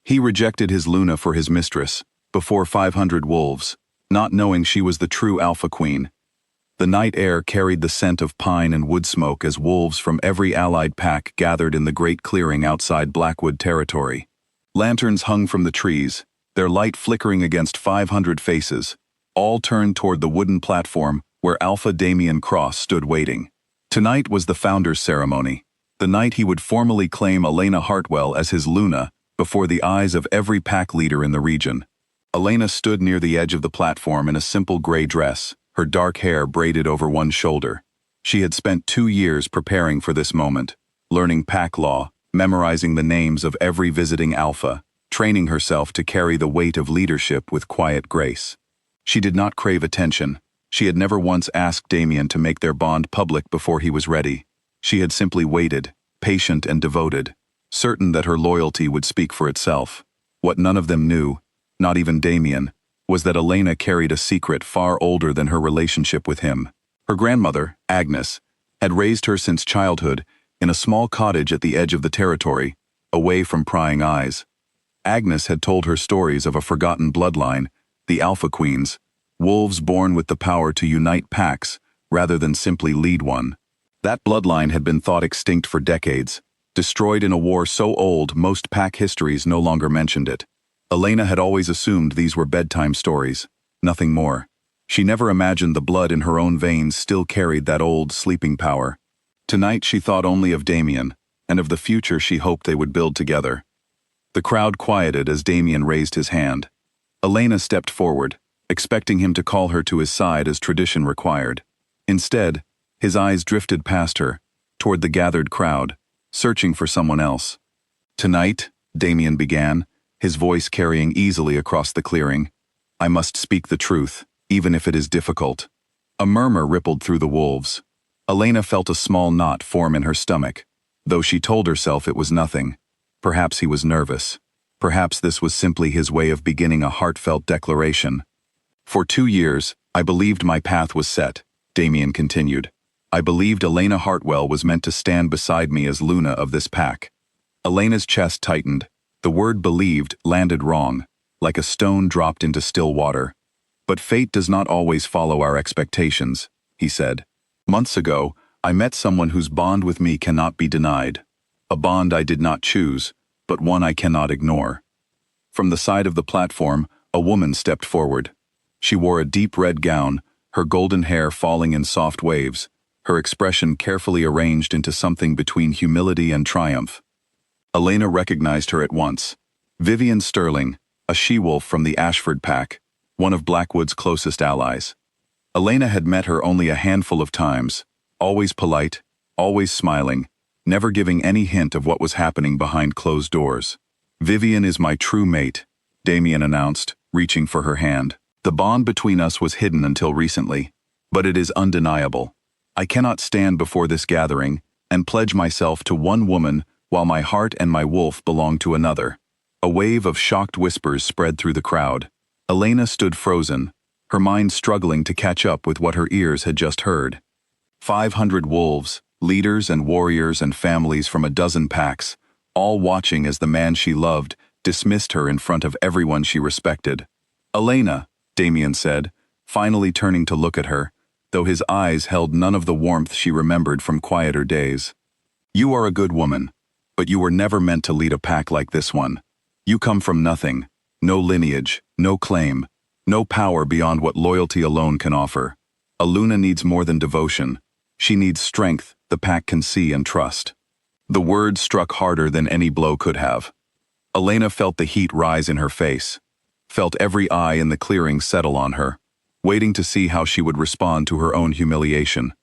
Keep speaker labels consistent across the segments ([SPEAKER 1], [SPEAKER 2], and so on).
[SPEAKER 1] He rejected his Luna for his mistress, before 500 wolves, not knowing she was the true alpha queen. The night air carried the scent of pine and wood smoke as wolves from every allied pack gathered in the great clearing outside Blackwood territory. Lanterns hung from the trees, their light flickering against 500 faces, all turned toward the wooden platform where Alpha Damien Cross stood waiting. Tonight was the founder's ceremony, the night he would formally claim Elena Hartwell as his Luna before the eyes of every pack leader in the region. Elena stood near the edge of the platform in a simple gray dress, her dark hair braided over one shoulder. She had spent 2 years preparing for this moment, learning pack law, memorizing the names of every visiting alpha, training herself to carry the weight of leadership with quiet grace. She did not crave attention. She had never once asked Damien to make their bond public before he was ready. She had simply waited, patient and devoted, certain that her loyalty would speak for itself. What none of them knew, not even Damien, was that Elena carried a secret far older than her relationship with him. Her grandmother, Agnes, had raised her since childhood in a small cottage at the edge of the territory, away from prying eyes. Agnes had told her stories of a forgotten bloodline, the Alpha Queens, wolves born with the power to unite packs rather than simply lead one. That bloodline had been thought extinct for decades, destroyed in a war so old most pack histories no longer mentioned it. Elena had always assumed these were bedtime stories, nothing more. She never imagined the blood in her own veins still carried that old sleeping power. Tonight she thought only of Damien, and of the future she hoped they would build together. The crowd quieted as Damien raised his hand. Elena stepped forward, expecting him to call her to his side as tradition required. Instead, his eyes drifted past her, toward the gathered crowd, searching for someone else. "Tonight," Damien began, his voice carrying easily across the clearing, "I must speak the truth, even if it is difficult." A murmur rippled through the wolves. Elena felt a small knot form in her stomach, though she told herself it was nothing. Perhaps he was nervous. Perhaps this was simply his way of beginning a heartfelt declaration. "For 2 years, I believed my path was set," Damien continued. "I believed Elena Hartwell was meant to stand beside me as Luna of this pack." Elena's chest tightened. The word believed landed wrong, like a stone dropped into still water. "But fate does not always follow our expectations," he said. "Months ago, I met someone whose bond with me cannot be denied. A bond I did not choose, but one I cannot ignore." From the side of the platform, a woman stepped forward. She wore a deep red gown, her golden hair falling in soft waves, her expression carefully arranged into something between humility and triumph. Elena recognized her at once. Vivian Sterling, a she-wolf from the Ashford pack, one of Blackwood's closest allies. Elena had met her only a handful of times, always polite, always smiling, never giving any hint of what was happening behind closed doors. "Vivian is my true mate," Damien announced, reaching for her hand. "The bond between us was hidden until recently, but it is undeniable. I cannot stand before this gathering and pledge myself to one woman while my heart and my wolf belong to another." A wave of shocked whispers spread through the crowd. Elena stood frozen, her mind struggling to catch up with what her ears had just heard. 500 wolves, leaders and warriors and families from a dozen packs, all watching as the man she loved dismissed her in front of everyone she respected. "Elena," Damien said, finally turning to look at her, though his eyes held none of the warmth she remembered from quieter days. "You are a good woman, but you were never meant to lead a pack like this one. You come from nothing, no lineage, no claim, no power beyond what loyalty alone can offer. A Luna needs more than devotion. She needs strength the pack can see and trust." The words struck harder than any blow could have. Elena felt the heat rise in her face, felt every eye in the clearing settle on her, waiting to see how she would respond to her own humiliation.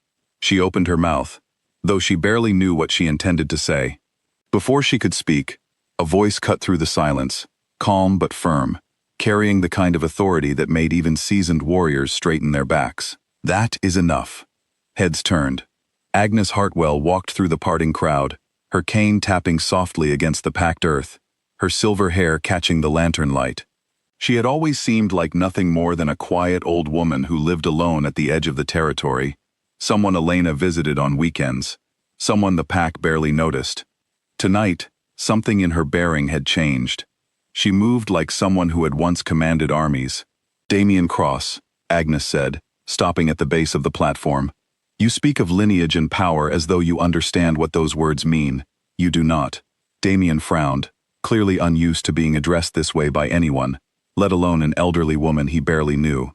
[SPEAKER 1] She opened her mouth, though she barely knew what she intended to say. Before she could speak, a voice cut through the silence, calm but firm, carrying the kind of authority that made even seasoned warriors straighten their backs. "That is enough." Heads turned. Agnes Hartwell walked through the parting crowd, her cane tapping softly against the packed earth, her silver hair catching the lantern light. She had always seemed like nothing more than a quiet old woman who lived alone at the edge of the territory, someone Elena visited on weekends, someone the pack barely noticed. Tonight, something in her bearing had changed. She moved like someone who had once commanded armies. Damien Cross, Agnes said, stopping at the base of the platform. You speak of lineage and power as though you understand what those words mean. You do not. Damien frowned, clearly unused to being addressed this way by anyone, let alone an elderly woman he barely knew.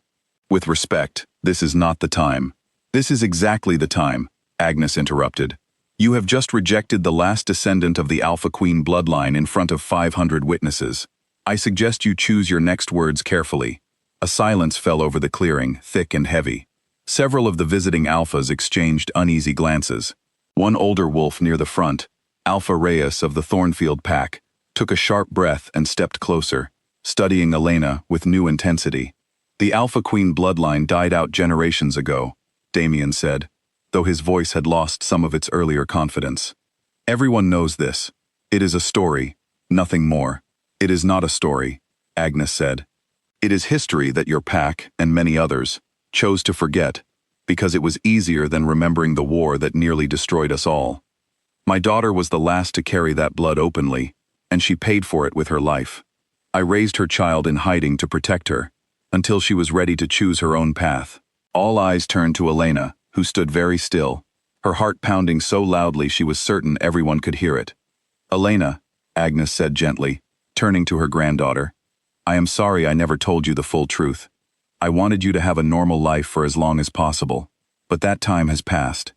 [SPEAKER 1] With respect, this is not the time. This is exactly the time, Agnes interrupted. You have just rejected the last descendant of the Alpha Queen bloodline in front of 500 witnesses. I suggest you choose your next words carefully. A silence fell over the clearing, thick and heavy. Several of the visiting alphas exchanged uneasy glances. One older wolf near the front, Alpha Reyes of the Thornfield pack, took a sharp breath and stepped closer, studying Elena with new intensity. The Alpha Queen bloodline died out generations ago, Damien said, though his voice had lost some of its earlier confidence. Everyone knows this. It is a story, nothing more. It is not a story, Agnes said. It is history that your pack, and many others, chose to forget, because it was easier than remembering the war that nearly destroyed us all. My daughter was the last to carry that blood openly, and she paid for it with her life. I raised her child in hiding to protect her, until she was ready to choose her own path. All eyes turned to Elena, who stood very still, her heart pounding so loudly she was certain everyone could hear it. Elena, Agnes said gently, turning to her granddaughter, I am sorry I never told you the full truth. I wanted you to have a normal life for as long as possible, but that time has passed.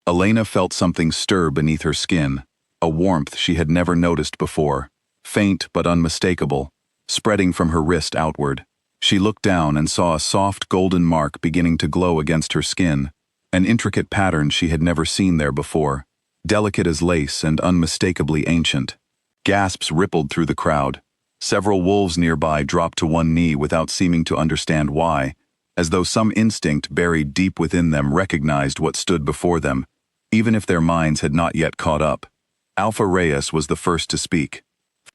[SPEAKER 1] Elena felt something stir beneath her skin, a warmth she had never noticed before, faint but unmistakable, spreading from her wrist outward. She looked down and saw a soft golden mark beginning to glow against her skin, an intricate pattern she had never seen there before, delicate as lace and unmistakably ancient. Gasps rippled through the crowd. Several wolves nearby dropped to one knee without seeming to understand why, as though some instinct buried deep within them recognized what stood before them, even if their minds had not yet caught up. Alpha Reyes was the first to speak.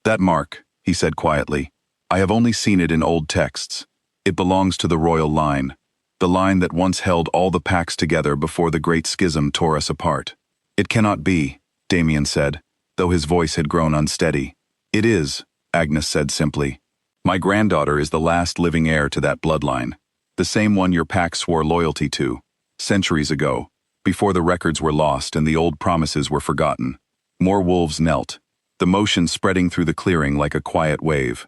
[SPEAKER 1] That mark, he said quietly, I have only seen it in old texts. It belongs to the royal line, the line that once held all the packs together before the Great Schism tore us apart. It cannot be, Damien said, though his voice had grown unsteady. It is, Agnes said simply. My granddaughter is the last living heir to that bloodline, the same one your pack swore loyalty to, centuries ago, before the records were lost and the old promises were forgotten. More wolves knelt, the motion spreading through the clearing like a quiet wave.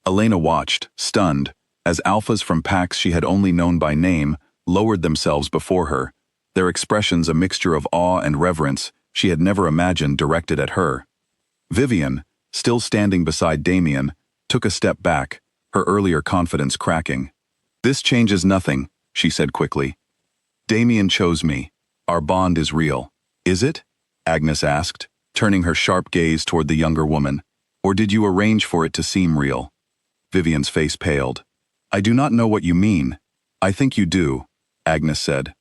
[SPEAKER 1] Elena watched, stunned, as alphas from packs she had only known by name lowered themselves before her, their expressions a mixture of awe and reverence she had never imagined directed at her. Vivian, still standing beside Damien, took a step back, her earlier confidence cracking. This changes nothing, she said quickly. Damien chose me. Our bond is real. Is it? Agnes asked, turning her sharp gaze toward the younger woman. Or did you arrange for it to seem real? Vivian's face paled. I do not know what you mean. I think you do, Agnes said.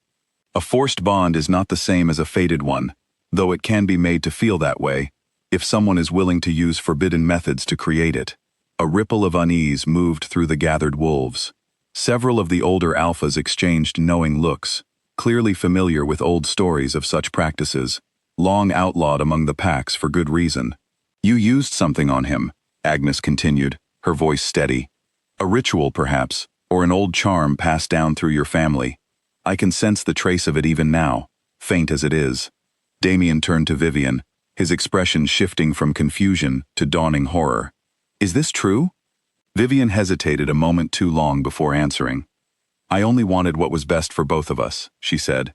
[SPEAKER 1] A forced bond is not the same as a fated one, though it can be made to feel that way, if someone is willing to use forbidden methods to create it. A ripple of unease moved through the gathered wolves. Several of the older alphas exchanged knowing looks, clearly familiar with old stories of such practices, long outlawed among the packs for good reason. You used something on him, Agnes continued, her voice steady. A ritual, perhaps, or an old charm passed down through your family. I can sense the trace of it even now, faint as it is. Damien turned to Vivian, his expression shifting from confusion to dawning horror. Is this true? Vivian hesitated a moment too long before answering. I only wanted what was best for both of us, she said.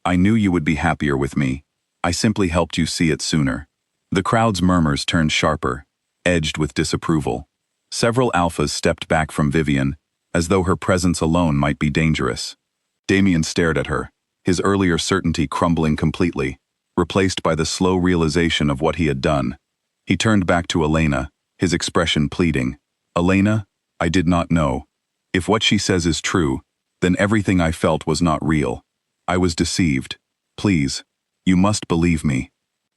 [SPEAKER 1] I knew you would be happier with me. I simply helped you see it sooner. The crowd's murmurs turned sharper, edged with disapproval. Several alphas stepped back from Vivian, as though her presence alone might be dangerous. Damien stared at her, his earlier certainty crumbling completely, replaced by the slow realization of what he had done. He turned back to Elena, his expression pleading. Elena, I did not know. If what she says is true, then everything I felt was not real. I was deceived. Please, you must believe me.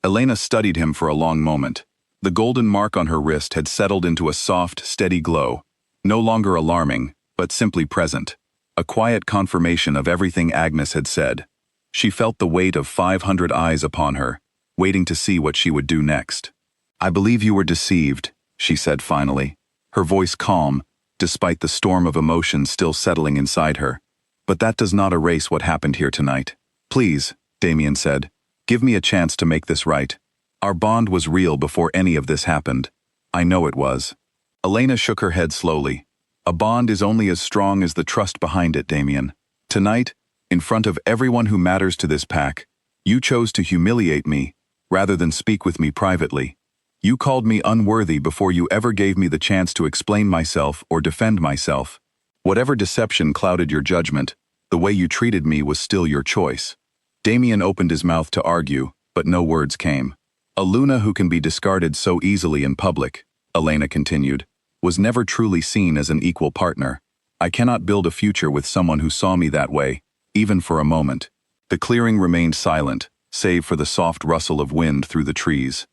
[SPEAKER 1] Elena studied him for a long moment. The golden mark on her wrist had settled into a soft, steady glow, no longer alarming, but simply present. A quiet confirmation of everything Agnes had said. She felt the weight of 500 eyes upon her, waiting to see what she would do next. I believe you were deceived, she said finally. her voice calm, despite the storm of emotion still settling inside her. But that does not erase what happened here tonight. Please, Damien said, give me a chance to make this right. Our bond was real before any of this happened. I know it was. Elena shook her head slowly. A bond is only as strong as the trust behind it, Damien. Tonight, in front of everyone who matters to this pack, you chose to humiliate me, rather than speak with me privately. You called me unworthy before you ever gave me the chance to explain myself or defend myself. Whatever deception clouded your judgment, the way you treated me was still your choice. Damien opened his mouth to argue, but no words came. A Luna who can be discarded so easily in public, Elena continued, was never truly seen as an equal partner. I cannot build a future with someone who saw me that way, even for a moment. The clearing remained silent, save for the soft rustle of wind through the trees.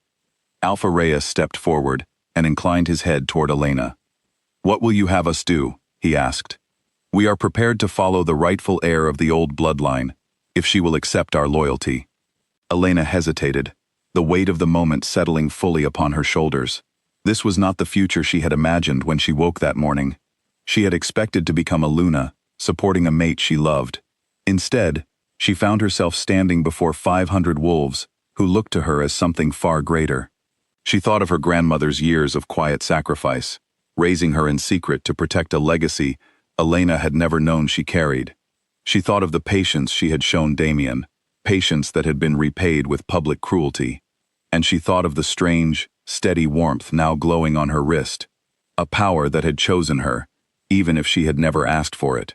[SPEAKER 1] Alpha Reyes stepped forward and inclined his head toward Elena. What will you have us do? He asked. We are prepared to follow the rightful heir of the old bloodline, if she will accept our loyalty. Elena hesitated, the weight of the moment settling fully upon her shoulders. This was not the future she had imagined when she woke that morning. She had expected to become a Luna, supporting a mate she loved. Instead, she found herself standing before 500 wolves, who looked to her as something far greater. She thought of her grandmother's years of quiet sacrifice, raising her in secret to protect a legacy Elena had never known she carried. She thought of the patience she had shown Damien, patience that had been repaid with public cruelty. And she thought of the strange, steady warmth now glowing on her wrist, a power that had chosen her, even if she had never asked for it.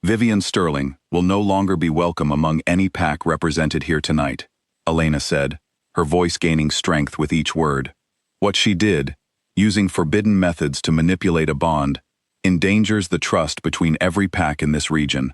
[SPEAKER 1] Vivian Sterling will no longer be welcome among any pack represented here tonight, Elena said, her voice gaining strength with each word. What she did, using forbidden methods to manipulate a bond, endangers the trust between every pack in this region.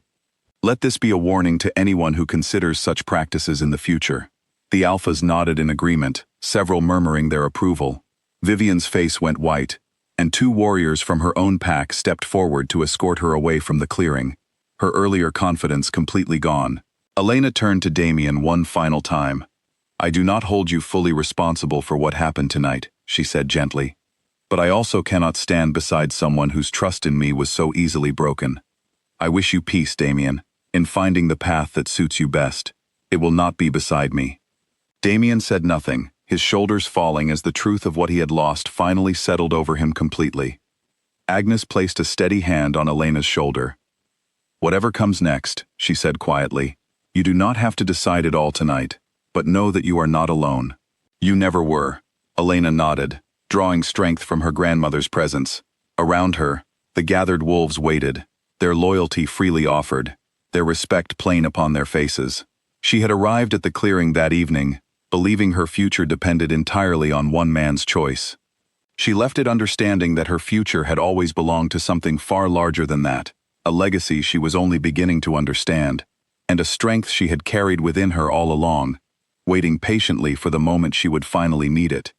[SPEAKER 1] Let this be a warning to anyone who considers such practices in the future. The Alphas nodded in agreement, several murmuring their approval. Vivian's face went white, and 2 warriors from her own pack stepped forward to escort her away from the clearing, her earlier confidence completely gone. Elena turned to Damien one final time. I do not hold you fully responsible for what happened tonight, she said gently. But I also cannot stand beside someone whose trust in me was so easily broken. I wish you peace, Damien, in finding the path that suits you best. It will not be beside me. Damien said nothing, his shoulders falling as the truth of what he had lost finally settled over him completely. Agnes placed a steady hand on Elena's shoulder. Whatever comes next, she said quietly, you do not have to decide it all tonight, but know that you are not alone. You never were. Elena nodded, drawing strength from her grandmother's presence. Around her, the gathered wolves waited, their loyalty freely offered, their respect plain upon their faces. She had arrived at the clearing that evening, believing her future depended entirely on one man's choice. She left it understanding that her future had always belonged to something far larger than that, a legacy she was only beginning to understand, and a strength she had carried within her all along, waiting patiently for the moment she would finally meet it.